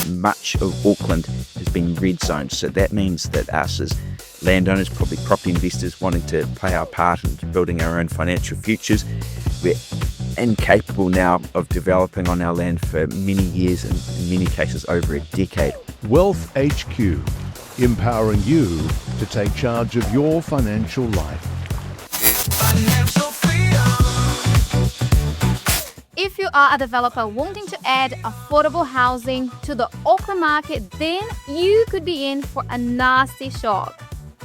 much of Auckland has been red zoned. So that means that us as landowners, probably property investors wanting to play our part in building our own financial futures, we're incapable now of developing on our land for many years and in many cases over a decade. Wealth HQ, empowering you to take charge of your financial life. If you are a developer wanting to add affordable housing to the Auckland market, then you could be in for a nasty shock.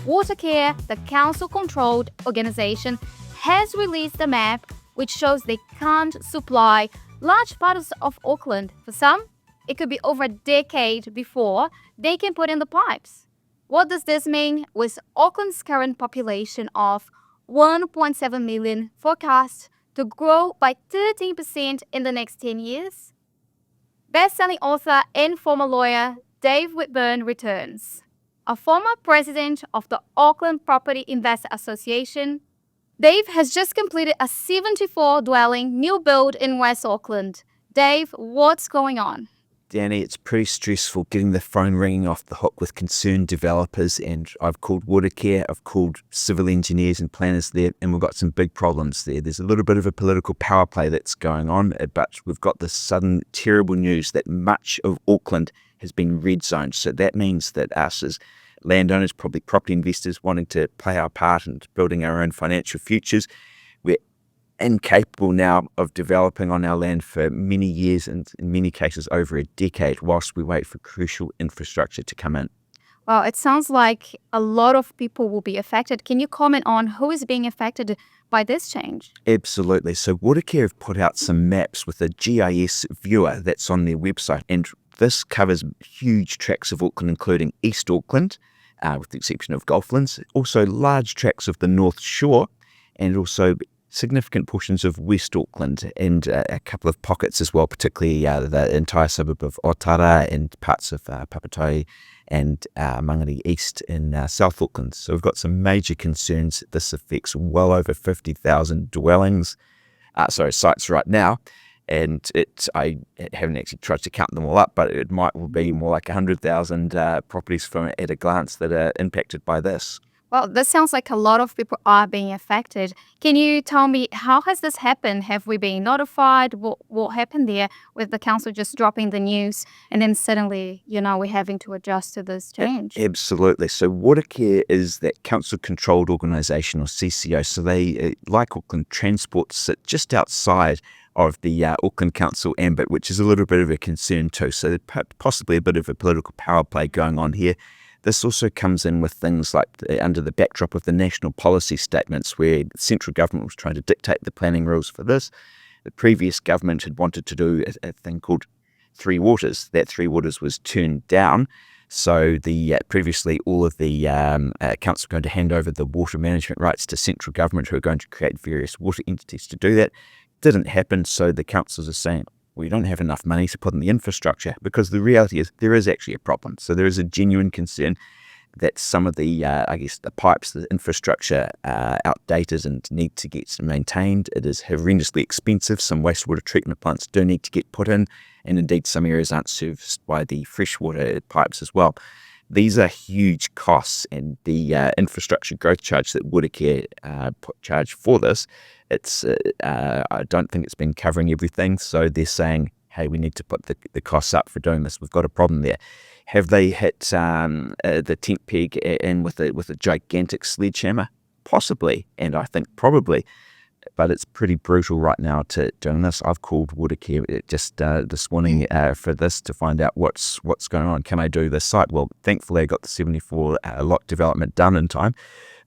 Watercare, the council-controlled organisation, has released a map which shows they can't supply large parts of Auckland. For some, it could be over a decade before they can put in the pipes. What does this mean with Auckland's current population of 1.7 million forecast to grow by 13% in the next 10 years? Best-selling author and former lawyer Dave Whitburn returns. A former president of the Auckland Property Investor Association, Dave has just completed a 74-dwelling new build in West Auckland. Dave, what's going on? Danny, it's pretty stressful getting the phone ringing off the hook with concerned developers, and I've called Watercare, I've called civil engineers and planners there, and we've got some big problems there. There's a little bit of a political power play that's going on, but we've got this sudden terrible news that much of Auckland has been red zoned. So that means that us as landowners, probably property investors wanting to play our part in building our own financial futures, we're incapable now of developing on our land for many years and in many cases over a decade whilst we wait for crucial infrastructure to come in. Well, it sounds like a lot of people will be affected. Can you comment on who is being affected by this change? Absolutely. So Watercare have put out some maps with a GIS viewer that's on their website, and this covers huge tracts of Auckland, including East Auckland, with the exception of Golflands, also large tracts of the North Shore, and also significant portions of West Auckland and a couple of pockets as well, particularly the entire suburb of Otara and parts of Papatoi and Mangere East in South Auckland. So we've got some major concerns. This affects well over 50,000 sites right now. And I haven't actually tried to count them all up, but it might be more like 100,000 properties at a glance that are impacted by this. Well, this sounds like a lot of people are being affected. Can you tell me, how has this happened? Have we been notified? What happened there with the council just dropping the news and then suddenly, we're having to adjust to this change? Absolutely. So Watercare is that council-controlled organisation, or CCO. So they, like Auckland Transport, sit just outside of the Auckland Council ambit, which is a little bit of a concern too. So possibly a bit of a political power play going on here. This also comes in with things like under the backdrop of the national policy statements where the central government was trying to dictate the planning rules for this. The previous government had wanted to do a thing called Three Waters. That Three Waters was turned down. So previously all of the council were going to hand over the water management rights to central government, who are going to create various water entities to do that. Didn't happen, so the councils are saying, we don't have enough money to put in the infrastructure, because the reality is there is actually a problem. So there is a genuine concern that some of the, the pipes, the infrastructure are outdated and need to get maintained. It is horrendously expensive. Some wastewater treatment plants do need to get put in, and indeed some areas aren't serviced by the freshwater pipes as well. These are huge costs, and the infrastructure growth charge that Watercare charge for this, I don't think it's been covering everything. So they're saying, hey, we need to put the costs up for doing this. We've got a problem there. Have they hit the tent peg in with a gigantic sledgehammer? Possibly, and I think probably. But it's pretty brutal right now to doing this. I've called Watercare just this morning for this to find out what's going on. Can I do this site? Well, thankfully I got the 74 lot development done in time,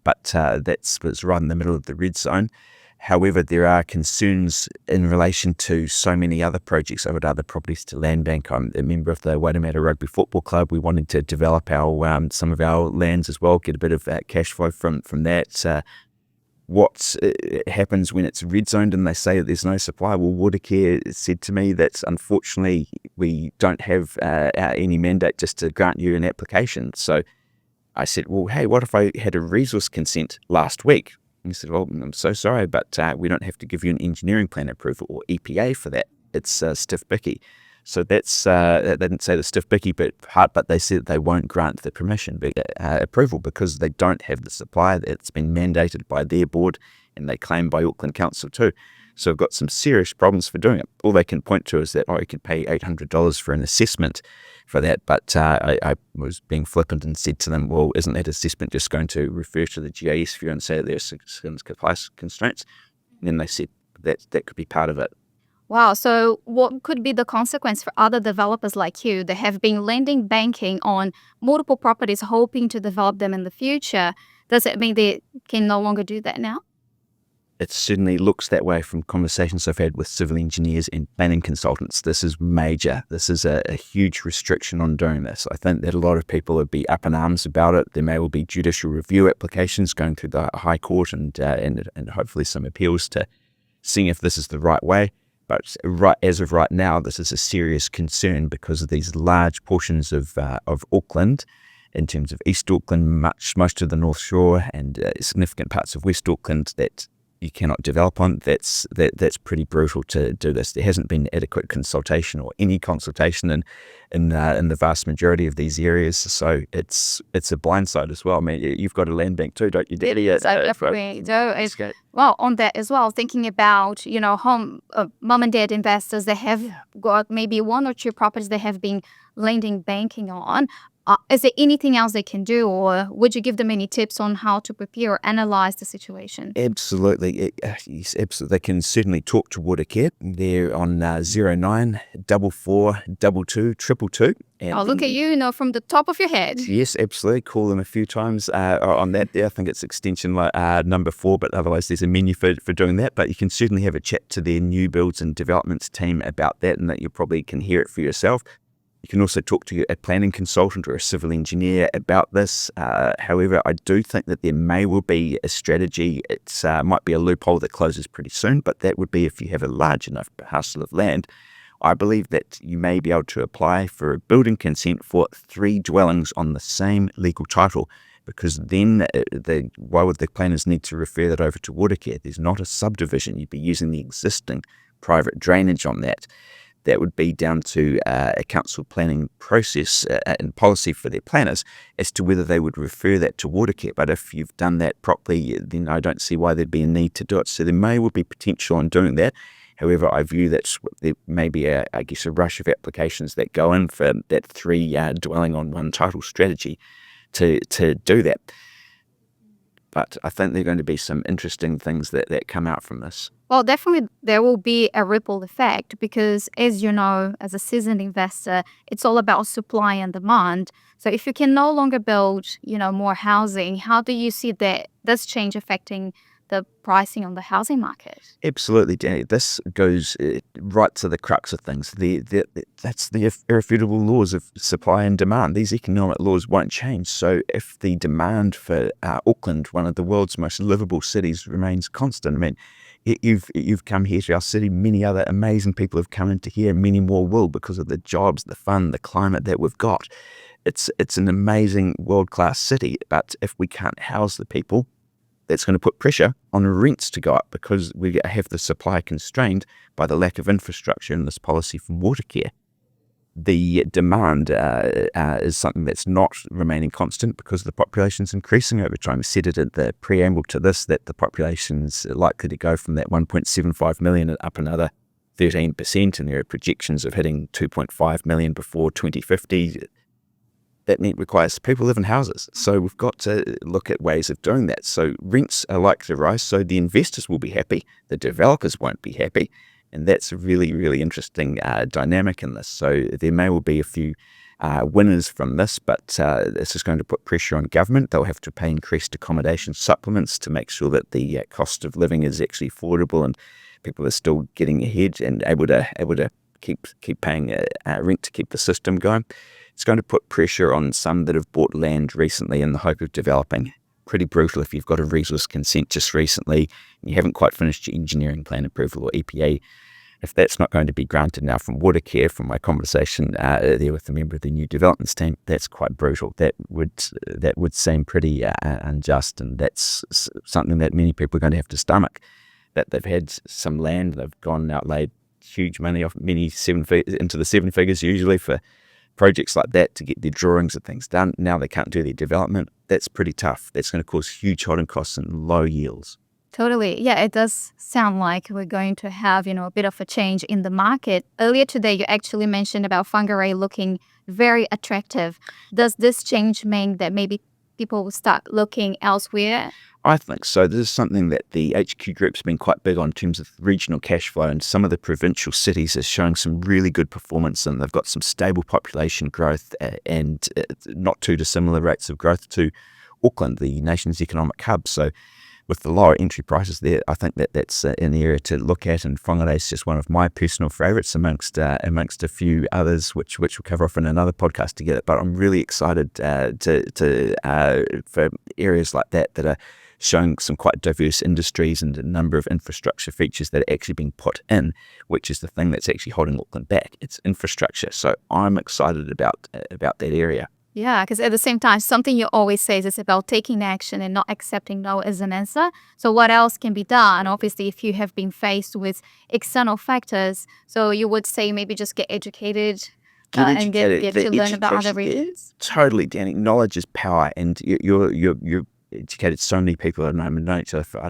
but it's right in the middle of the red zone. However, there are concerns in relation to so many other projects over at other properties to land bank. I'm a member of the Waitemata Rugby Football Club. We wanted to develop some of our lands as well, get a bit of cash flow from that. What happens when it's red zoned and they say that there's no supply? Well, Watercare said to me that unfortunately we don't have any mandate just to grant you an application. So I said, well, hey, what if I had a resource consent last week? And he said, well, I'm so sorry, but we don't have to give you an engineering plan approval or EPA for that. It's stiff bicky. So that's they didn't say the stiff bicky part, but they said they won't grant the permission approval because they don't have the supply that's been mandated by their board, and they claim by Auckland Council too. So we've got some serious problems for doing it. All they can point to is that, you can pay $800 for an assessment for that. But I was being flippant and said to them, well, isn't that assessment just going to refer to the GIS view and say that there's supply constraints? And then they said that could be part of it. Wow. So what could be the consequence for other developers like you that have been lending banking on multiple properties, hoping to develop them in the future? Does it mean they can no longer do that now? It certainly looks that way from conversations I've had with civil engineers and planning consultants. This is major. This is a huge restriction on doing this. I think that a lot of people would be up in arms about it. There may well be judicial review applications going through the High Court and hopefully some appeals to seeing if this is the right way. But as of right now, this is a serious concern because of these large portions of Auckland, in terms of East Auckland, most of the North Shore, and significant parts of West Auckland that you cannot develop on. That's pretty brutal to do this. There hasn't been adequate consultation or any consultation in the vast majority of these areas. So it's a blindside as well. I mean, you've got a land bank too, don't you, Daddy? Yes, I definitely do. Well, on that as well, thinking about, mom and dad investors that have got maybe one or two properties they have been lending banking on. Is there anything else they can do, or would you give them any tips on how to prepare or analyze the situation? Absolutely. Yes, absolutely. They can certainly talk to Watercare. They're on 09 44 22 222. Look at you, from the top of your head. Yes, absolutely. Call them a few times on that there. I think it's extension number 4, but otherwise there's a menu for doing that. But you can certainly have a chat to their new builds and developments team about that, and that you probably can hear it for yourself. You can also talk to a planning consultant or a civil engineer about this. However, I do think that there may well be a strategy. It might be a loophole that closes pretty soon, but that would be if you have a large enough parcel of land. I believe that you may be able to apply for a building consent for 3 dwellings on the same legal title, because then why would the planners need to refer that over to Watercare? There's not a subdivision. You'd be using the existing private drainage on that. That would be down to a council planning process and policy for their planners as to whether they would refer that to Watercare. But if you've done that properly, then I don't see why there'd be a need to do it. So there may well be potential in doing that. However, I view that there may be a rush of applications that go in for that 3 dwelling on one title strategy to do that. But I think there are going to be some interesting things that come out from this. Well, definitely there will be a ripple effect because, as you know, as a seasoned investor, it's all about supply and demand. So if you can no longer build, more housing, how do you see this change affecting the pricing on the housing market? Absolutely, Danny. This goes right to the crux of things. That's the irrefutable laws of supply and demand. These economic laws won't change. So if the demand for Auckland, one of the world's most livable cities, remains constant, I mean, you've come here to our city. Many other amazing people have come into here. Many more will because of the jobs, the fun, the climate that we've got. It's an amazing world-class city. But if we can't house the people, that's going to put pressure on rents to go up because we have the supply constrained by the lack of infrastructure in this policy from Watercare. The demand is something that's not remaining constant because the population's increasing over time. We said it at the preamble to this, that the population's likely to go from that 1.75 million up another 13%, and there are projections of hitting 2.5 million before 2050. That requires people live in houses. So we've got to look at ways of doing that. So rents are likely to rise, so the investors will be happy, the developers won't be happy, and that's a really, really interesting dynamic in this. So there may well be a few winners from this, but this is going to put pressure on government. They'll have to pay increased accommodation supplements to make sure that the cost of living is actually affordable and people are still getting ahead and able to keep paying rent to keep the system going. It's going to put pressure on some that have bought land recently in the hope of developing. Pretty brutal if you've got a resource consent just recently and you haven't quite finished your engineering plan approval or EPA. If that's not going to be granted now from Watercare, from my conversation there with a member of the new developments team, that's quite brutal. That would seem pretty unjust, and that's something that many people are going to have to stomach. That they've had some land, they've gone and outlaid huge money off into the seven figures usually for projects like that to get their drawings and things done. Now they can't do their development. That's pretty tough. That's going to cause huge holding costs and low yields. Totally. Yeah, it does sound like we're going to have, a bit of a change in the market. Earlier today, you actually mentioned about Whangarei looking very attractive. Does this change mean that maybe people will start looking elsewhere? I think so. This is something that the HQ Group's been quite big on in terms of regional cash flow, and some of the provincial cities are showing some really good performance, and they've got some stable population growth and not too dissimilar rates of growth to Auckland, the nation's economic hub. So with the lower entry prices there, I think that's an area to look at, and Whangarei is just one of my personal favourites amongst a few others, which we'll cover off in another podcast together. But I'm really excited for areas like that are showing some quite diverse industries and a number of infrastructure features that are actually being put in, which is the thing that's actually holding Auckland back. It's infrastructure. So I'm excited about that area. Yeah, because at the same time, something you always say is it's about taking action and not accepting no as an answer. So what else can be done? Obviously, if you have been faced with external factors, so you would say maybe just get educated and get to learn about other reasons. Totally, Danny. Knowledge is power, and you're educated so many people. I've known each other for,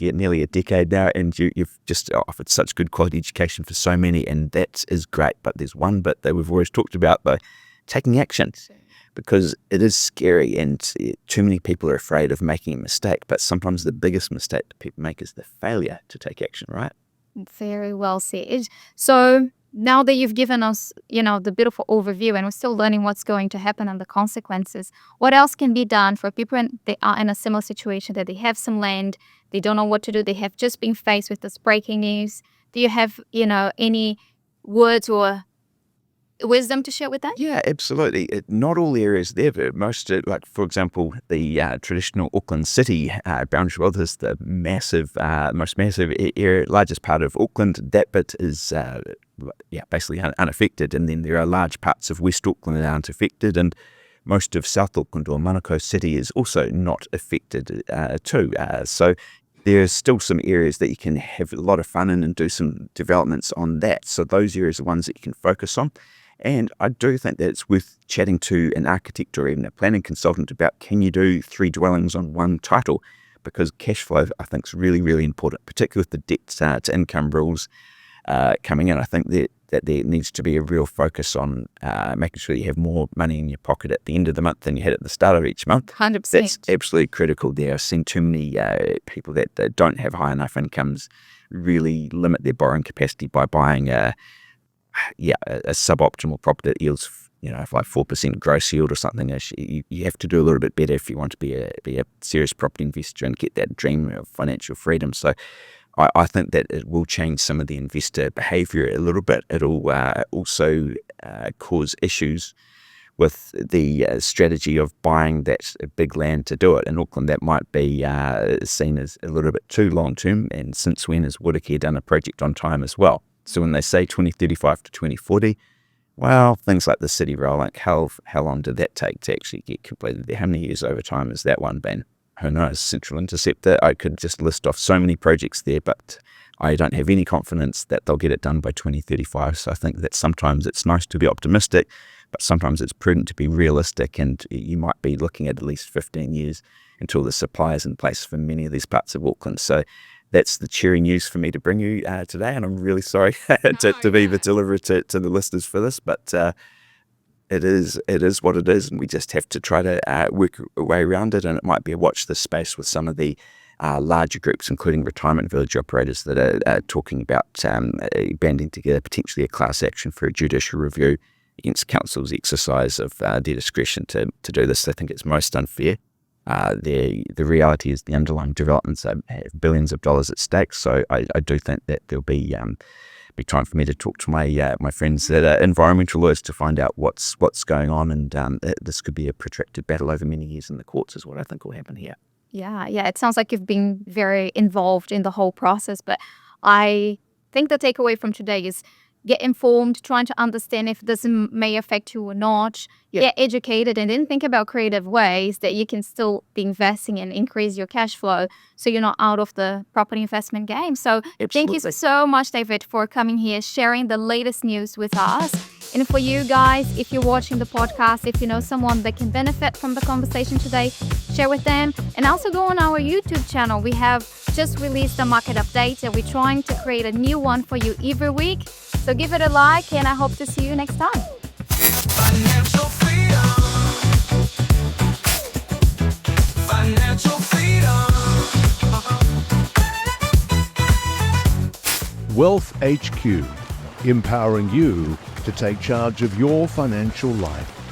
nearly a decade now, and you've just offered such good quality education for so many, and that is great. But there's one bit that we've always talked about, though, taking action. Because it is scary, and too many people are afraid of making a mistake. But sometimes the biggest mistake that people make is the failure to take action, right? Very well said. So now that you've given us, the beautiful overview, and we're still learning what's going to happen and the consequences, what else can be done for people that are in a similar situation, that they have some land, they don't know what to do, they have just been faced with this breaking news? Do you have, any words or wisdom to share with that? Yeah, absolutely. Not all areas there, but most, for example, the traditional Auckland city boundary, well, there's the most massive area, largest part of Auckland. That bit is basically unaffected, and then there are large parts of West Auckland that aren't affected, and most of South Auckland or Manukau City is also not affected too. So there's still some areas that you can have a lot of fun in and do some developments on that. So those areas are ones that you can focus on. And I do think that it's worth chatting to an architect or even a planning consultant about, can you do 3 dwellings on one title? Because cash flow, I think, is really, really important, particularly with the debt to income rules coming in. I think that there needs to be a real focus on making sure you have more money in your pocket at the end of the month than you had at the start of each month. 100%. That's absolutely critical there. I've seen too many people that don't have high enough incomes really limit their borrowing capacity by buying a suboptimal property that yields, like 4% gross yield or something. You have to do a little bit better if you want to be a serious property investor and get that dream of financial freedom. So I think that it will change some of the investor behaviour a little bit. It'll also cause issues with the strategy of buying that big land to do it. In Auckland, that might be seen as a little bit too long term. And since when has Watercare done a project on time as well? So when they say 2035 to 2040, well, things like the City Rail, like how long did that take to actually get completed? How many years over time has that one been? Who knows? Central Interceptor, I could just list off so many projects there, but I don't have any confidence that they'll get it done by 2035. So I think that sometimes it's nice to be optimistic, but sometimes it's prudent to be realistic, and you might be looking at least 15 years until the supply is in place for many of these parts of Auckland. So that's the cheery news for me to bring you today, and I'm really sorry to be the deliverer to the listeners for this, but it is what it is, and we just have to try to work our way around it. And it might be a watch this space with some of the larger groups, including retirement village operators, that are talking about banding together potentially a class action for a judicial review against council's exercise of their discretion to do this. I think it's most unfair. The reality is the underlying developments have billions of dollars at stake. So I do think that there'll be time for me to talk to my friends that are environmental lawyers to find out what's going on, and this could be a protracted battle over many years in the courts is what I think will happen here. Yeah, it sounds like you've been very involved in the whole process, but I think the takeaway from today is get informed, trying to understand if this may affect you or not, get educated, and then think about creative ways that you can still be investing and increase your cash flow so you're not out of the property investment game. So thank you so much, David, for coming here, sharing the latest news with us. And for you guys, if you're watching the podcast, if you know someone that can benefit from the conversation today, share with them. And also go on our YouTube channel. We have just released a market update and we're trying to create a new one for you every week. So give it a like and I hope to see you next time. Financial freedom. Financial freedom. Wealth HQ, empowering you to take charge of your financial life.